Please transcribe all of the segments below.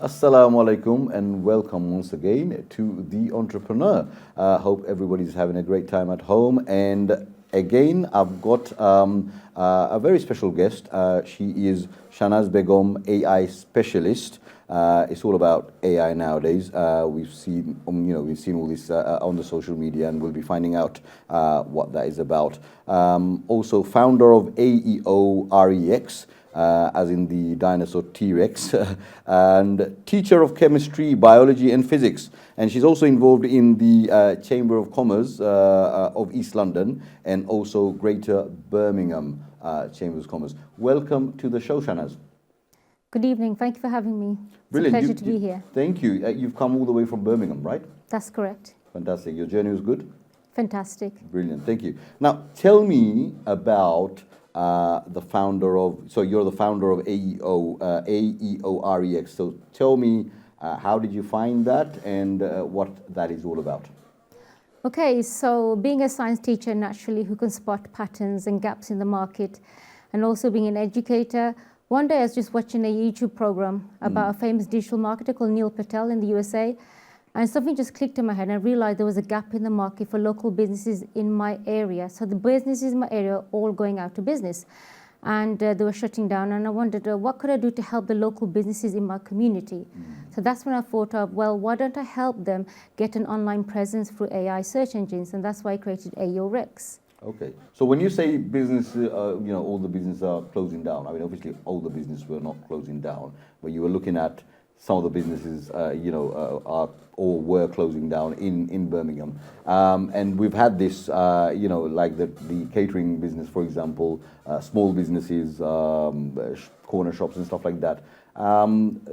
Assalamu alaikum and welcome once again to The Entrepreneur. Hope everybody's having a great time at home. And again, I've got a very special guest. She is Shanaz Begum, AI specialist. It's all about AI nowadays. We've seen, we've seen all this on the social media, and we'll be finding out what that is about. Also, founder of AEO-REX. As in the dinosaur T-Rex, and teacher of chemistry, biology and physics. And she's also involved in the Chamber of Commerce of East London and also Greater Birmingham Chamber of Commerce. Welcome to the show, Shanaz. Good evening. Thank you for having me. It's Brilliant. a pleasure to be here. Thank you. You've come all the way from Birmingham, right? That's correct. Fantastic. Your journey was good? Fantastic. Brilliant. Thank you. Now, tell me about the founder of, so you're the founder of AEO-REX. So tell me, how did you find that and what that is all about? Okay, so being a science teacher naturally who can spot patterns and gaps in the market, and also being an educator, one day I was just watching a YouTube program about a famous digital marketer called Neil Patel in the USA. And something just clicked in my head, and I realized there was a gap in the market for local businesses in my area. So the businesses in my area are all going out of business, and they were shutting down. And I wondered, what could I do to help the local businesses in my community? So that's when I thought of, well, why don't I help them get an online presence through AI search engines? And that's why I created AEO-REX. Okay. So when you say business, all the businesses are closing down. I mean, obviously, all the businesses were not closing down, but you were looking at some of the businesses, are or were closing down in Birmingham. And we've had this, like the catering business, for example, small businesses, corner shops and stuff like that.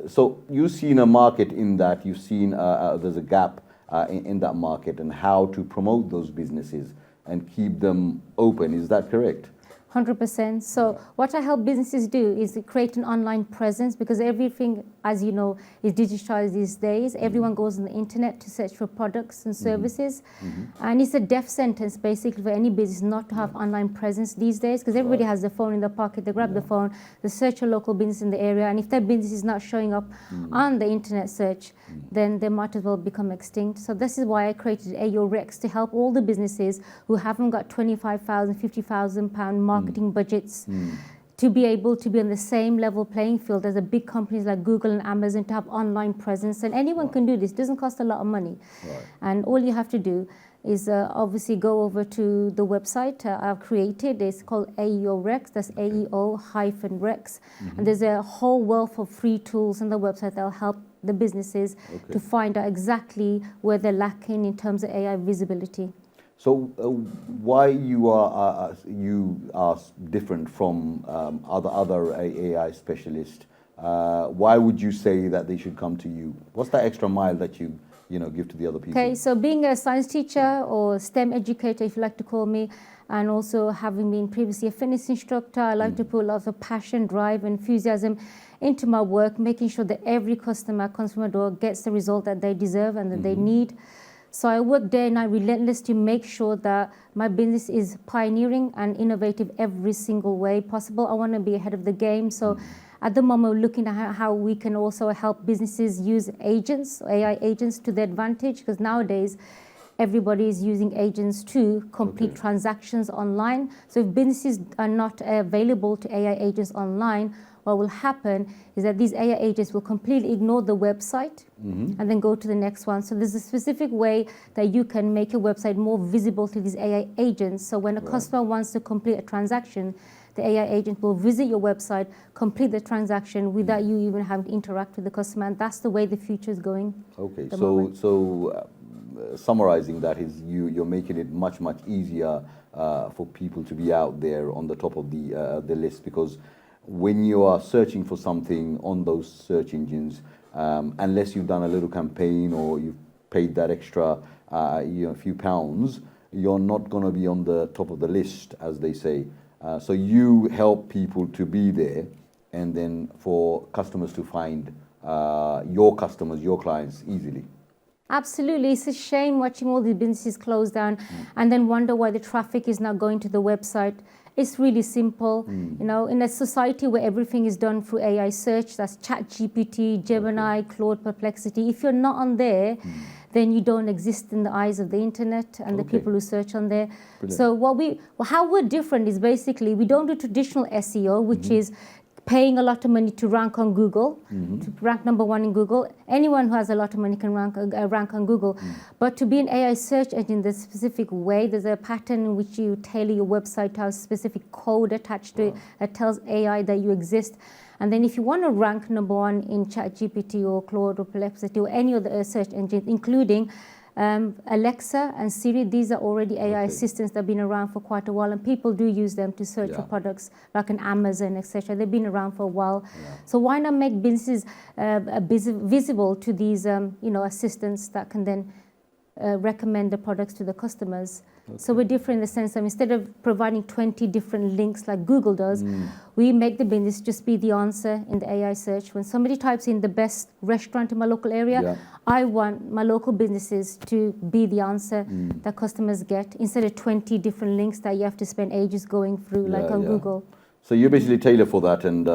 So you've seen a market in that, you've seen there's a gap in that market and how to promote those businesses and keep them open. Is that correct? 100%. So what I help businesses do is create an online presence, because everything, as you know, is digitized these days. Everyone goes on the internet to search for products and services. And it's a death sentence basically for any business not to have online presence these days, because everybody has their phone in their pocket. They grab the phone, they search a local business in the area, and if their business is not showing up on the internet search, then they might as well become extinct. So this is why I created AEO-REX, to help all the businesses who haven't got £25,000, £50,000 marketing budgets to be able to be on the same level playing field as the big companies like Google and Amazon, to have online presence. And anyone can do this. It doesn't cost a lot of money. And all you have to do is obviously go over to the website I've created. It's called AEO-REX. That's AEO-REX. And there's a whole wealth of free tools on the website that'll help the businesses to find out exactly where they're lacking in terms of AI visibility. So why you are different from other AI specialists? Why would you say that they should come to you? What's that extra mile that you give to the other people? Okay, so being a science teacher or STEM educator, if you like to call me, and also having been previously a fitness instructor, I like to put lots of passion, drive, and enthusiasm into my work, making sure that every customer comes from my door gets the result that they deserve and that they need. So I work day and night relentless to make sure that my business is pioneering and innovative every single way possible. I want to be ahead of the game. So at the moment, we're looking at how we can also help businesses use agents, AI agents, to their advantage, because nowadays everybody is using agents to complete transactions online. So if businesses are not available to AI agents online, what will happen is that these AI agents will completely ignore the website and then go to the next one. So there's a specific way that you can make your website more visible to these AI agents. So when a customer wants to complete a transaction, the AI agent will visit your website, complete the transaction without you even having to interact with the customer. And that's the way the future is going. Okay, so summarizing that is you're making it much easier for people to be out there on the top of the list, because when you are searching for something on those search engines, unless you've done a little campaign or you've paid that extra few pounds, you're not going to be on the top of the list, as they say. So you help people to be there, and then for customers to find your customers, your clients easily. Absolutely. It's a shame watching all these businesses close down and then wonder why the traffic is not going to the website. It's really simple. You know, in a society where everything is done through AI search, that's ChatGPT, Gemini, Claude, Perplexity. If you're not on there, then you don't exist in the eyes of the internet and the people who search on there. Brilliant. So how we're different is basically we don't do traditional SEO, which is paying a lot of money to rank on Google, to rank #1 in Google. Anyone who has a lot of money can rank on Google. But to be an AI search engine, there's a specific way. There's a pattern in which you tailor your website to have a specific code attached to it that tells AI that you exist. And then if you want to rank #1 in ChatGPT or Claude or Perplexity or any other search engines, including Alexa and Siri, these are already AI assistants that have been around for quite a while, and people do use them to search for products like an Amazon, etc. They've been around for a while. So why not make businesses visible to these assistants that can then recommend the products to the customers? So we're different in the sense that instead of providing 20 different links like Google does, we make the business just be the answer in the AI search. When somebody types in the best restaurant in my local area, I want my local businesses to be the answer that customers get, instead of 20 different links that you have to spend ages going through like on Google. So you basically tailor for that, and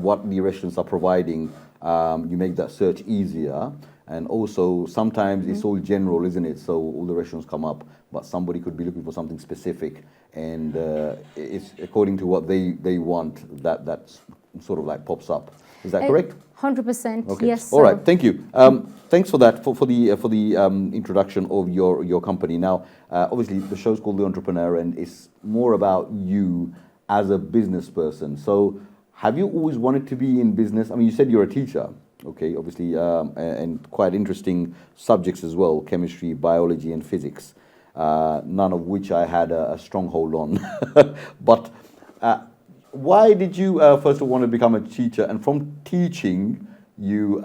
what the restaurants are providing, you make that search easier. And also, sometimes it's all general, isn't it? So all the restaurants come up, but somebody could be looking for something specific, and it's according to what they want that sort of like pops up. Is that correct? 100%. Okay. Yes. All right. Thank you. Thanks for that for the introduction of your company. Now, obviously, the show's called The Entrepreneur, and it's more about you as a business person. So, have you always wanted to be in business? I mean, you said you're a teacher. Okay, obviously, and quite interesting subjects as well, chemistry, biology, and physics, none of which I had a stronghold on. But why did you first of all want to become a teacher? And from teaching, you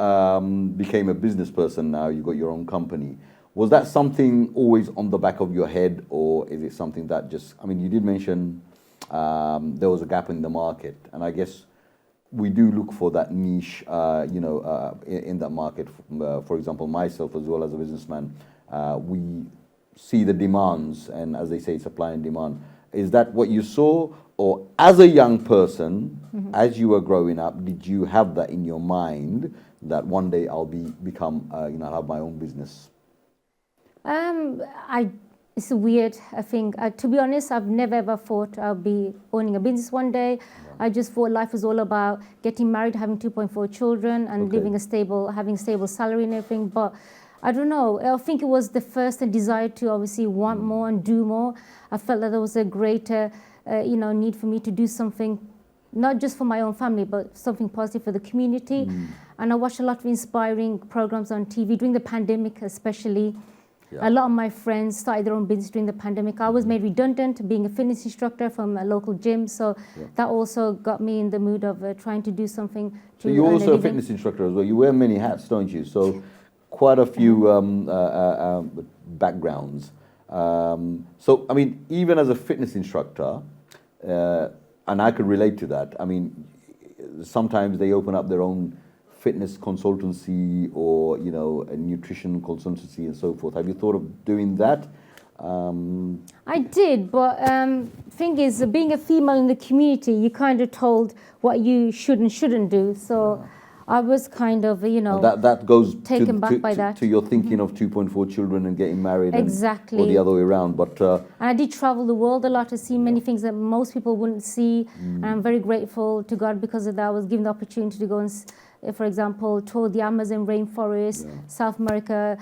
became a business person now, you got your own company. Was that something always on the back of your head, or is it something that just, I mean, you did mention there was a gap in the market, and I guess we do look for that niche, in that market. For example, myself as well as a businessman, we see the demands, and as they say, supply and demand. Is that what you saw, or as a young person, as you were growing up, did you have that in your mind that one day I'll become, have my own business? It's weird, I think. To be honest, I've never ever thought I'll be owning a business one day. I just thought life was all about getting married, having 2.4 children, and having a stable salary and everything. But I don't know. I think it was the first desire to obviously want more and do more. I felt that there was a greater, need for me to do something, not just for my own family, but something positive for the community. And I watched a lot of inspiring programs on TV during the pandemic, especially. A lot of my friends started their own business during the pandemic. I was made redundant being a fitness instructor from a local gym, so that also got me in the mood of trying to do something to So you're also a fitness instructor as well. You wear many hats, don't you? So quite a few backgrounds. So, I mean, even as a fitness instructor, and I could relate to that, I mean, sometimes they open up their own fitness consultancy or, a nutrition consultancy and so forth. Have you thought of doing that? I did, but thing is, being a female in the community, you're kind of told what you should and shouldn't do. So I was kind of, that goes taken back by that. To your thinking of 2.4 children and getting married. Exactly. Or the other way around. But and I did travel the world a lot to see many things that most people wouldn't see. And I'm very grateful to God because of that. I was given the opportunity to go and, for example, tour the Amazon rainforest, South America,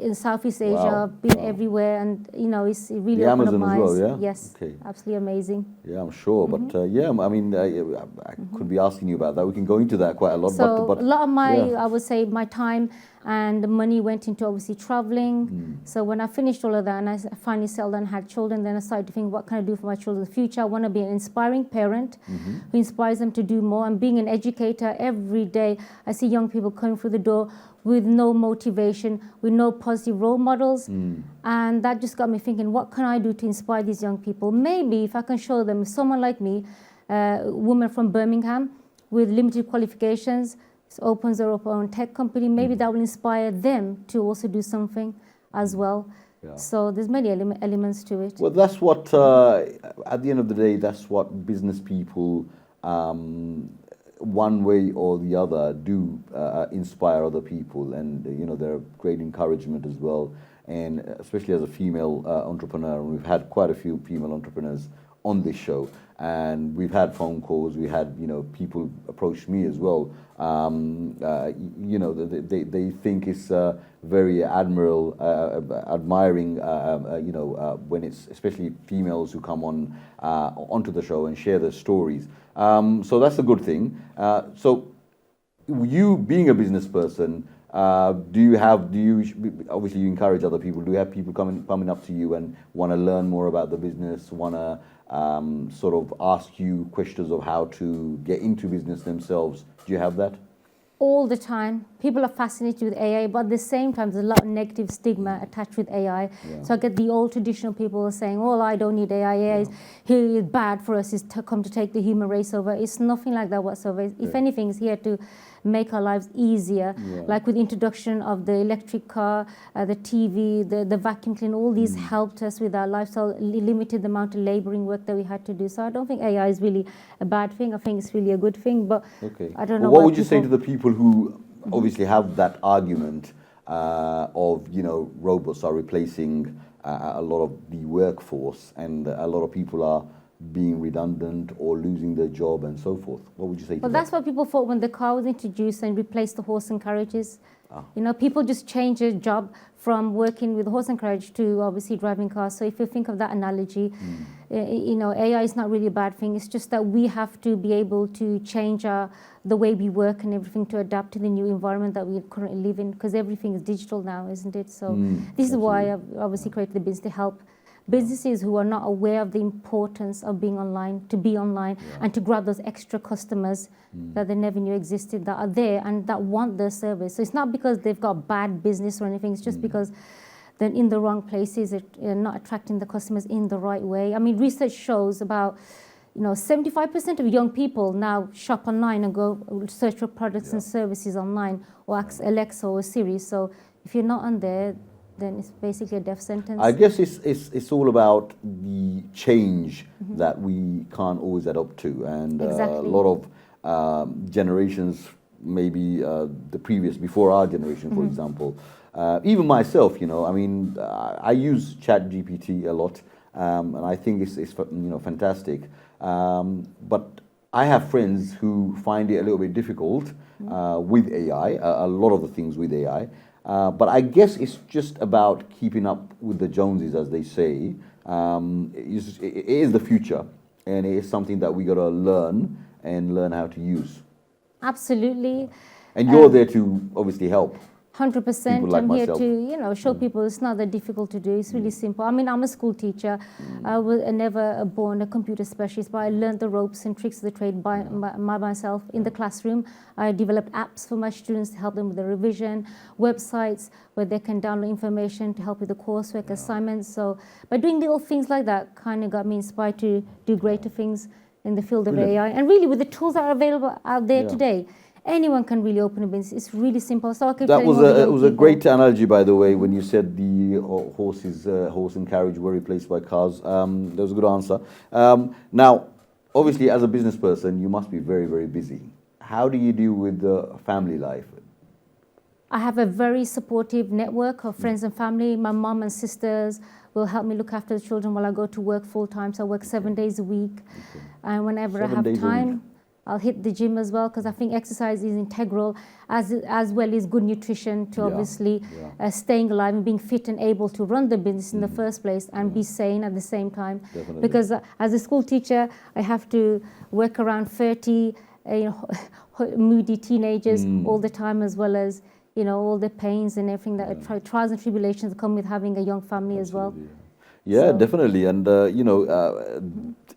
in Southeast Asia, been everywhere, and it's really the opened up Amazon my as well, eyes. yeah? Yes, okay. Absolutely amazing. Yeah, I'm sure, but I mean, I could be asking you about that. We can go into that quite a lot. So but a lot of my, I would say, my time and the money went into obviously traveling. So when I finished all of that and I finally settled and had children, then I started to think, what can I do for my children in the future? I want to be an inspiring parent who inspires them to do more. And being an educator, every day I see young people coming through the door with no motivation, with no positive role models. And that just got me thinking, what can I do to inspire these young people? Maybe if I can show them, someone like me, a woman from Birmingham with limited qualifications, opens her own tech company, maybe that will inspire them to also do something as well. Yeah. So there's many elements to it. Well, that's what, at the end of the day, that's what business people, one way or the other, do inspire other people. And, they're a great encouragement as well. And especially as a female entrepreneur, and we've had quite a few female entrepreneurs on this show. And we've had phone calls, we had, people approach me as well. They think it's very admiring, when it's especially females who come on onto the show and share their stories. So that's a good thing. So you being a business person, obviously you encourage other people. Do you have people coming up to you and want to learn more about the business, want to sort of ask you questions of how to get into business themselves? Do you have that? All the time. People are fascinated with AI, but at the same time, there's a lot of negative stigma attached with AI. Yeah. So I get the old traditional people saying, "Oh, I don't need AI. AI is bad for us. It's come to take the human race over." It's nothing like that whatsoever. If anything, it's here to make our lives easier. Yeah. Like with the introduction of the electric car, the TV, the vacuum cleaner, all these helped us with our lifestyle, limited the amount of laboring work that we had to do. So I don't think AI is really a bad thing. I think it's really a good thing. But I don't know. What would you say to the people who obviously have that argument of, robots are replacing a lot of the workforce and a lot of people are being redundant or losing their job and so forth? What would you say to that? Well, that's what people thought when the car was introduced and replaced the horse and carriages. People just change their job from working with horse and carriage to obviously driving cars. So if you think of that analogy, AI is not really a bad thing. It's just that we have to be able to change the way we work and everything to adapt to the new environment that we currently live in, because everything is digital now, isn't it? So this is why I've obviously created the business to help businesses who are not aware of the importance of being online, to be online and to grab those extra customers that they never knew existed, that are there and that want their service. So it's not because they've got bad business or anything, it's just because they're in the wrong places, they're not attracting the customers in the right way. I mean, research shows about 75% of young people now shop online and go search for products and services online, or ask Alexa or Siri. So if you're not on there, then it's basically a death sentence. I guess it's all about the change that we can't always adapt to, and a lot of generations, maybe the previous, before our generation, for example. Even myself, I use ChatGPT a lot, and I think it's fantastic. But I have friends who find it a little bit difficult with AI, a lot of the things with AI. But I guess it's just about keeping up with the Joneses, as they say. It is the future, and it is something that we got to learn how to use. Absolutely. And you're there to obviously help. 100%. Like I'm here myself. to, show people it's not that difficult to do. It's really simple. I mean, I'm a school teacher. I was never born a computer specialist, but I learned the ropes and tricks of the trade by myself in the classroom. I developed apps for my students to help them with the revision, websites where they can download information to help with the coursework assignments. So by doing little things like that, kind of got me inspired to do greater things in the field of AI. And really, with the tools that are available out there today, anyone can really open a business. It's really simple. So that was a great analogy, by the way, when you said the horse and carriage were replaced by cars. That was a good answer. Now, obviously, as a business person, you must be very, very busy. How do you deal with the family life? I have a very supportive network of friends and family. My mom and sisters will help me look after the children while I go to work full time. So I work 7 days a week. And whenever I have time, I'll hit the gym as well, because I think exercise is integral, as well as good nutrition to obviously staying alive and being fit and able to run the business in the first place and be sane at the same time. Definitely. Because as a school teacher, I have to work around 30 moody teenagers all the time, as well as all the pains and everything that trials and tribulations come with having a young family as well. Yeah, definitely. And,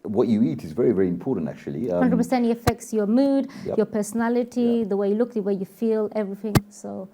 what you eat is very, very important, actually. 100%. It affects your mood, your personality, the way you look, the way you feel, everything. So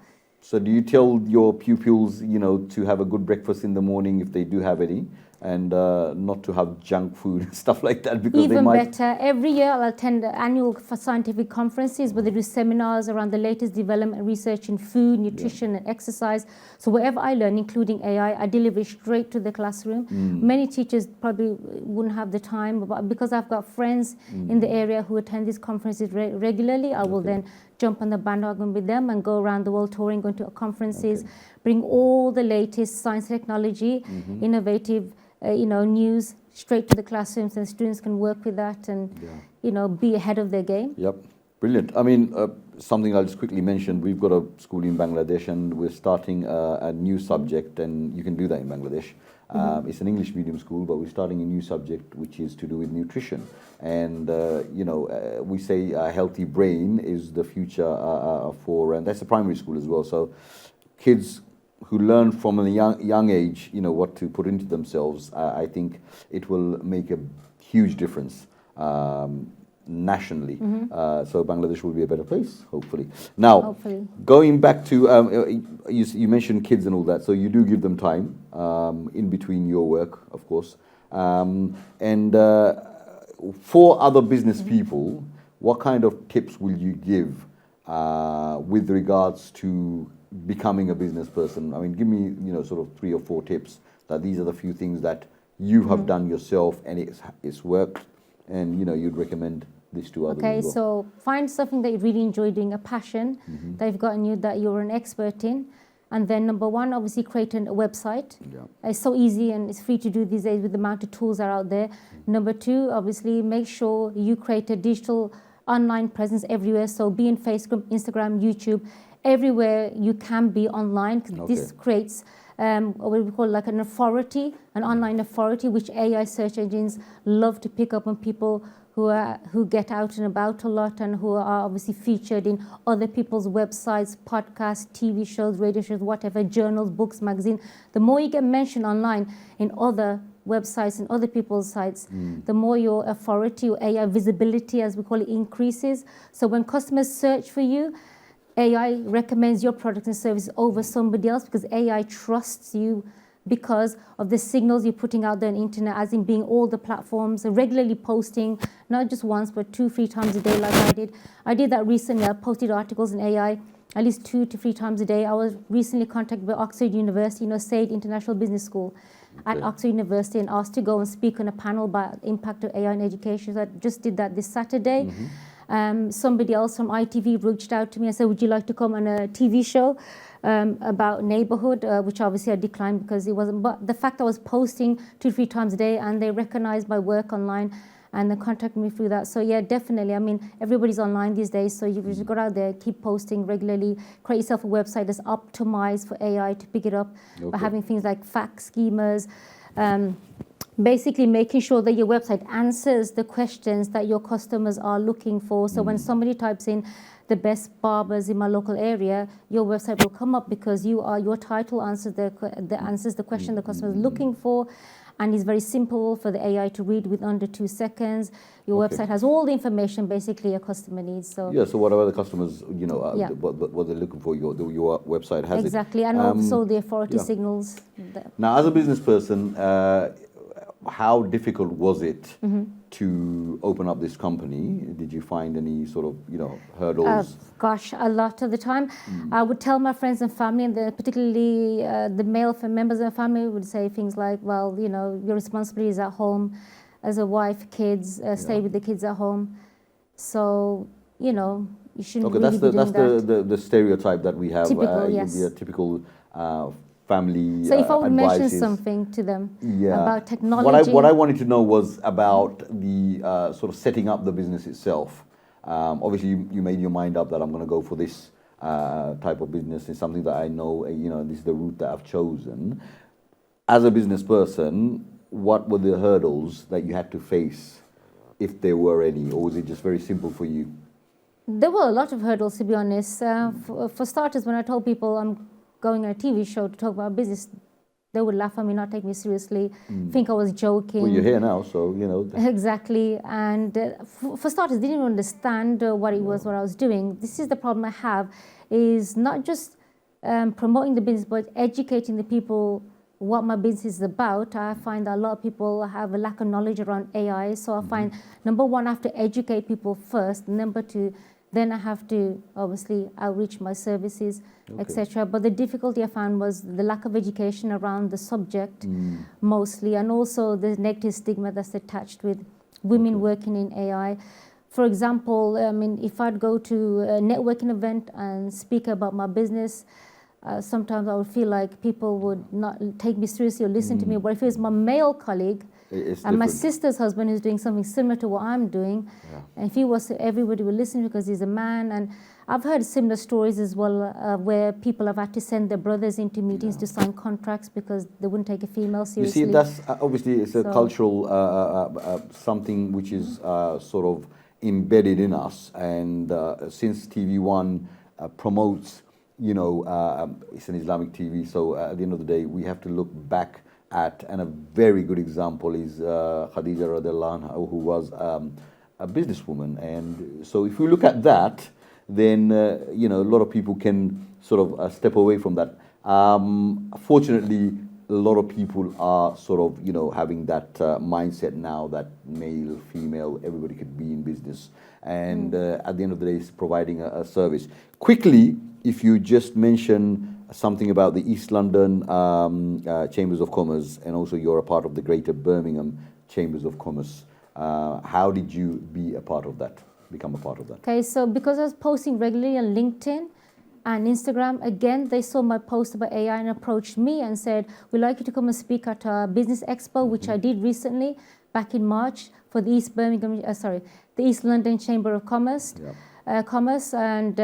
do you tell your pupils, to have a good breakfast in the morning if they do have any? and not to have junk food and stuff like that, because Even they might. better, every year I'll attend annual scientific conferences where they do seminars around the latest development research in food, nutrition, and exercise. So whatever I learn, including AI, I deliver it straight to the classroom. Many teachers probably wouldn't have the time, but because I've got friends in the area who attend these conferences regularly, I will then jump on the bandwagon with them and go around the world touring, going to conferences, bring all the latest science, technology, innovative news straight to the classrooms, and students can work with that and, be ahead of their game. Yep, brilliant. I mean, something I'll just quickly mention, we've got a school in Bangladesh and we're starting a new subject, and you can do that in Bangladesh. It's an English medium school, but we're starting a new subject which is to do with nutrition. And, we say a healthy brain is the future and that's a primary school as well. So kids who learn from a young age, what to put into themselves, I think it will make a huge difference nationally. So Bangladesh will be a better place, hopefully. Now, going back to, you mentioned kids and all that, so you do give them time in between your work, of course. And for other business people, what kind of tips will you give with regards to becoming a business person? I mean, give me, sort of 3 or 4 tips that these are the few things that you have done yourself and it's worked, and you'd recommend this to others. Okay, as well. so find something that you really enjoy doing, a passion that you've got in you that you're an expert in, and then number 1, obviously create a website. It's so easy and it's free to do these days with the amount of tools that are out there. Number 2, obviously make sure you create a digital online presence everywhere. So be in Facebook, Instagram, YouTube, everywhere you can be online. This creates what we call like an authority, an online authority, which AI search engines love to pick up on people who get out and about a lot and who are obviously featured in other people's websites, podcasts, TV shows, radio shows, whatever, journals, books, magazines. The more you get mentioned online in other websites and other people's sites, the more your authority or AI visibility, as we call it, increases. So when customers search for you, AI recommends your product and service over somebody else because AI trusts you because of the signals you're putting out there on the internet, as in being all the platforms, regularly posting, not just once, but 2-3 times a day like I did. I did that recently. I posted articles in AI at least 2 to 3 times a day. I was recently contacted by Oxford University, Said International Business School at Oxford University, and asked to go and speak on a panel about the impact of AI in education. So I just did that this Saturday. Somebody else from ITV reached out to me and said, would you like to come on a TV show about neighborhood, which obviously I declined because it wasn't. But the fact I was posting 2-3 times a day and they recognized my work online and they contacted me through that. So yeah, definitely. I mean, everybody's online these days, so you just go out there, keep posting regularly, create yourself a website that's optimized for AI to pick it up by having things like fact schemas, basically making sure that your website answers the questions that your customers are looking for. So when somebody types in the best barbers in my local area, your website will come up because your title answers the question the customer is looking for, and is very simple for the AI to read with under 2 seconds. Your website has all the information basically a customer needs. So yeah, so whatever the customers, what they're looking for, your website has exactly, and also the authority signals. Now, as a business person, how difficult was it to open up this company? Did you find any sort of, hurdles? Gosh, a lot of the time. I would tell my friends and family, and particularly the male members of the family would say things like, well, your responsibility is at home as a wife, kids, stay with the kids at home. So, you shouldn't really be doing that. The stereotype that we have. Typical, yes. Would be a typical family So if I would advices. mention something to them about technology. What I wanted to know was about the sort of setting up the business itself. Obviously, you made your mind up that I'm going to go for this type of business. It's something that I know, this is the route that I've chosen. As a business person, what were the hurdles that you had to face, if there were any, or was it just very simple for you? There were a lot of hurdles, to be honest. For starters, when I told people I'm going on a TV show to talk about business, they would laugh at me, not take me seriously, think I was joking. Well, you're here now, so, Exactly. And for starters, they didn't understand what it was, what I was doing. This is the problem I have, is not just promoting the business, but educating the people what my business is about, I find that a lot of people have a lack of knowledge around AI. So I find, number one, I have to educate people first. Number two, then I have to obviously outreach my services, etc. But the difficulty I found was the lack of education around the subject mostly, and also the negative stigma that's attached with women working in AI. For example, I mean, if I'd go to a networking event and speak about my business, sometimes I would feel like people would not take me seriously or listen to me. But if it was my male colleague and my sister's husband who's doing something similar to what I'm doing, and if he was, everybody would listen because he's a man. And I've heard similar stories as well, where people have had to send their brothers into meetings to sign contracts because they wouldn't take a female seriously. You see, that's obviously it's a cultural something which is sort of embedded in us, and since TV1 promotes, you know, it's an Islamic TV, so at the end of the day, we have to look back at, and a very good example is Khadija radiallahu anha, who was a businesswoman. And so if you look at that, then, you know, a lot of people can sort of step away from that. Fortunately, a lot of people are sort of, you know, having that mindset now that male, female, everybody could be in business. And at the end of the day, it's providing a service. Quickly, if you just mention something about the East London Chambers of Commerce, and also you're a part of the Greater Birmingham Chambers of Commerce. How did you be a part of that, become a part of that? Okay, so because I was posting regularly on LinkedIn and Instagram, again, they saw my post about AI and approached me and said, we'd like you to come and speak at our business expo, which I did recently back in March for the the East London Chamber of Commerce. And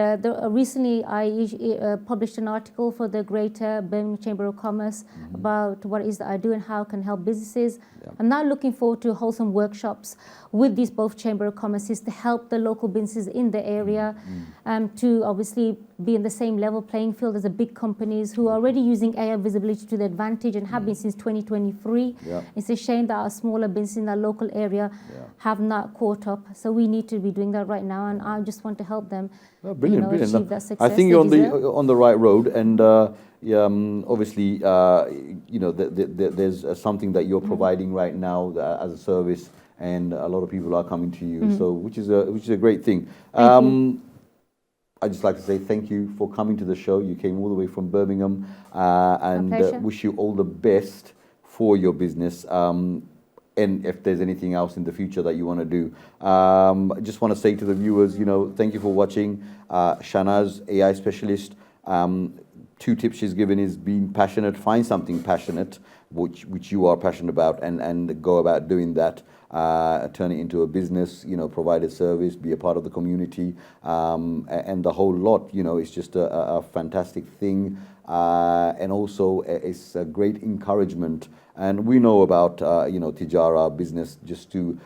recently I published an article for the Greater Birmingham Chamber of Commerce about what it is that I do and how I can help businesses. I'm now looking forward to wholesome workshops with these both Chamber of Commerces to help the local businesses in the area to obviously be in the same level playing field as the big companies who are already using AI visibility to their advantage and have been since 2023. It's a shame that our smaller businesses in our local area have not caught up. So we need to be doing that right now, and I just want to help them achieve that success. I think you're on the right road, and obviously, you know, there's something that you're providing right now as a service, and a lot of people are coming to you. So, which is a great thing. I'd just like to say thank you for coming to the show. You came all the way from Birmingham, and wish you all the best for your business. And if there's anything else in the future that you want to do. I just want to say to the viewers, you know, thank you for watching. Shanaz, AI specialist, 2 tips she's given is being passionate, find something passionate, which you are passionate about, and go about doing that. Turn it into a business, you know, provide a service, be a part of the community, and the whole lot, you know, it's just a fantastic thing. And also it's a great encouragement. And we know about, you know, Tijara business, just to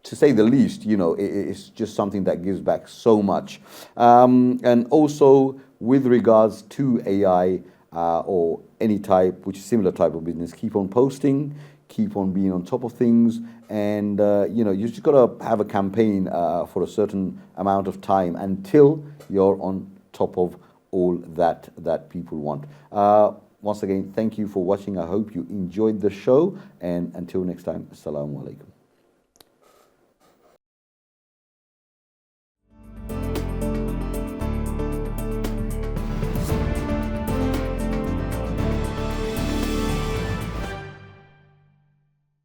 say the least, you know, it's just something that gives back so much. And also with regards to AI or any type, which is similar type of business, keep on posting, keep on being on top of things. And, you know, you just got to have a campaign for a certain amount of time until you're on top of all that people want. Once again, thank you for watching. I hope you enjoyed the show. And until next time, Assalamu alaikum.